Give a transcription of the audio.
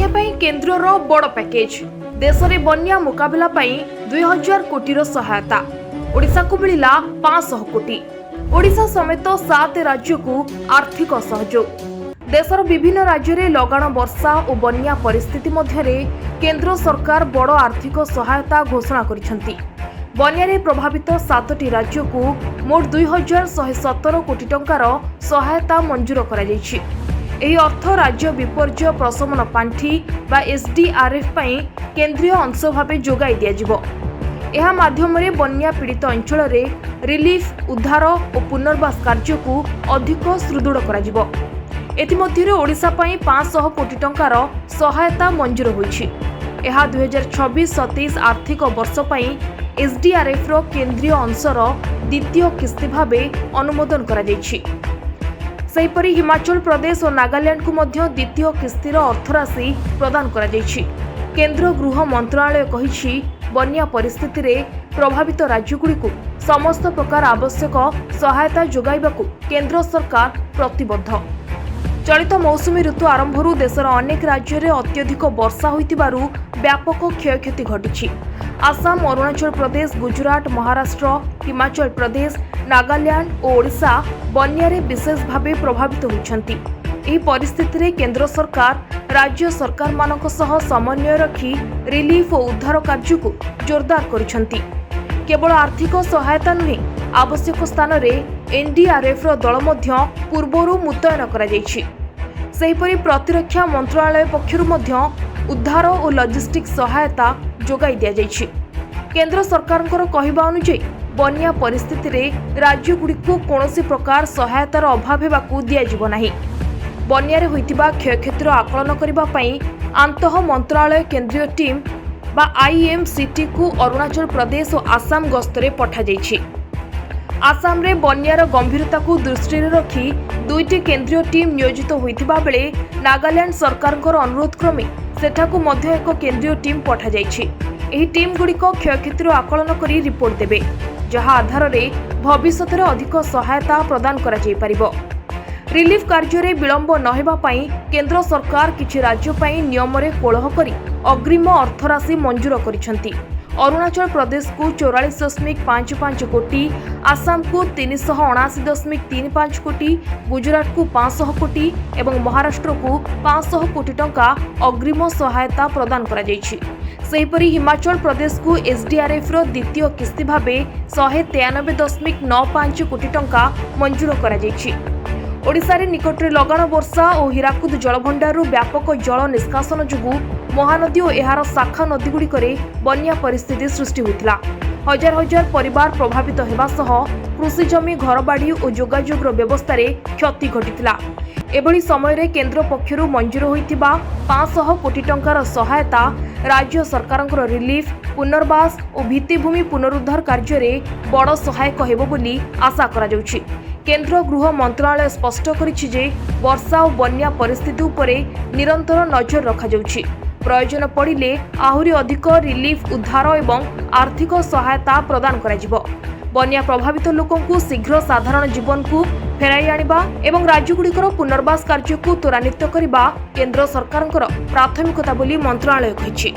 बन्या पई केंद्रर बड़ पैकेज देश में बन्या मुकाबला पई 2000 कोटी सहायता ओडिशा को मिला 500 कोटी। ओडिशा समेत 7 राज्य को आर्थिक सहयोग। देशर विभिन्न राज्य में लगाण वर्षा और बन्या परिस्थिति मध्य केंद्र सरकार बड़ आर्थिक सहायता घोषणा करिसेंती। बन्या प्रभावित 7टी राज्य को मोट 2117 कोटी टंकार सहायता मंजूर करा जायछि। एही अर्थ राज्य विपर्यय प्रशमन पांठी बा SDRF पई केंद्रीय अंश भावे जोगाई दियाजिबो। एहा माध्यमरे बन्या पीड़ित अंचल रे रिलीफ उद्धार और पुनर्वास कार्य को अधिक सुदृढ़ कराजिबो। एथिमध्यरे ओडिशा पई 500 कोटी टंकार सहायता मंजूर होईछि। एहा 2026-27 आर्थिक वर्ष पई SDRF रो केंद्रीय अंशर द्वितीय किस्ती भावे अनुमोदन करा जायछि। सेहीपरि हिमाचल प्रदेश और नागालैंड को मध्य द्वितीय किस्तीर अर्थराशि प्रदान करा जायछि। केंद्र गृह मंत्रालय कहिछि बन्या परिस्थिति रे प्रभावित राज्यगुड़िक समस्त प्रकार आवश्यक सहायता जोगाइबाकू केंद्र सरकार प्रतिबद्ध। चलित मौसुमी ऋतु आरंभरू देशर अनेक राज्य में अत्यधिक वर्षा होइतिबारु व्यापक क्षयक्षति घटिछि। आसाम, अरुणाचल प्रदेश, गुजरात, महाराष्ट्र, हिमाचल प्रदेश, नागालैंड और ओडिशा बन्यारे विशेष भावे प्रभावित होइछन्ति। एही परिस्थिति रे केंद्र सरकार राज्य सरकार मानक सह समन्वय रखी रिलीफ और उद्धार कार्य को जोरदार करिछन्ति। केवल आर्थिक सहायता नुहे आवश्यक स्थान रे SDRF रो दल मध्य पूर्वरु मुतयन करा जायछि। सेहीपरि प्रतिरक्षा मंत्रालय पक्षरु मध्य उद्धार और लॉजिस्टिक सहायता जोगाई दिया जायछि। केंद्र सरकारଙ୍କର କହିବା अनुसार बन्या परिस्थिति रे राज्यगुड़िक कौनसी प्रकार सहायतार अभाव हेबाकू दियाजिबो नाही। बन्यारे होइतिबा क्षयक्षतिर आकलन करिबा पई आंतः मंत्रालय केंद्रीय टीम बा IMCT को अरुणाचल प्रदेश और आसाम गस्तरे पठा जायछि। आसाम रे बन्यार गंभीरता को दृष्टि रखी 2टी केंद्रीय टीम नियोजित होइतिबा बेले नागालैंड सरकारଙ୍କର अनुरोध क्रमे सेठाकू मध्य एक केंद्रीय टीम पठा जायछि। एही टीम गुड़िक क्षयक्षतिर आकलन करी रिपोर्ट देबे, जहा आधार रे भविष्यत अधिक सहायता प्रदान करा जाय परिबो। रिलीफ कार्य रे विलंब न हेबा पई केंद्र सरकार किछि राज्य पई नियम रे कोलह करी अग्रिम अर्थराशि मंजूर करिसेंती। अरुणाचल प्रदेश को 44.55 कोटी, आसाम को 379.35 कोटी, गुजरात को 500 कोटी एवं महाराष्ट्र को 500 कोटी टंका अग्रिम सहायता प्रदान करा जायछि। सेहीपरि हिमाचल प्रदेश को SDRF रो द्वितीय किस्ती भावे 193.95 कोटी टंका मंजूर करा जायछि। ओडिशा रे निकटरे लगाण वर्षा और हीराकुद जलभंडार व्यापक जल निष्कासन जोगु महानदी और एहार शाखा नदीगुड़िकरे बन्या परिस्थिति सृष्टि होइतिला। हजार हजार परिवार प्रभावित हेबा सह कृषि जमी, घरबाड़ी और जोगाजोग व्यवस्था रे क्षति घटितिला। एभली समय रे केंद्र पक्षरु मंजूर होइतिबा 500 कोटी टंकार सहायता राज्य सरकारଙ୍କର रिलीफ, पुनर्वास और भित्तिभूमि पुनरुद्धार कार्य रे बड़ सहायक हेबो बोली आशा करा जाउछि। केंद्र गृह मंत्रालय स्पष्ट करिछि जे वर्षा और बन्या परिस्थिति उपरे निरंतर नजर रखा जाउछि। प्रयोजन पड़िले आहुरी अधिक रिलीफ, उद्धार एवं आर्थिक सहायता प्रदान करा जिवो। बन्या प्रभावित लोकंकु शीघ्र साधारण जीवन को फेराई आनिबा एवं राज्यगुड़िकर पुनर्वास कार्य को त्वरान्वित करिबा केंद्र सरकारଙ୍କର प्राथमिकता बोली मंत्रालय कहिछि।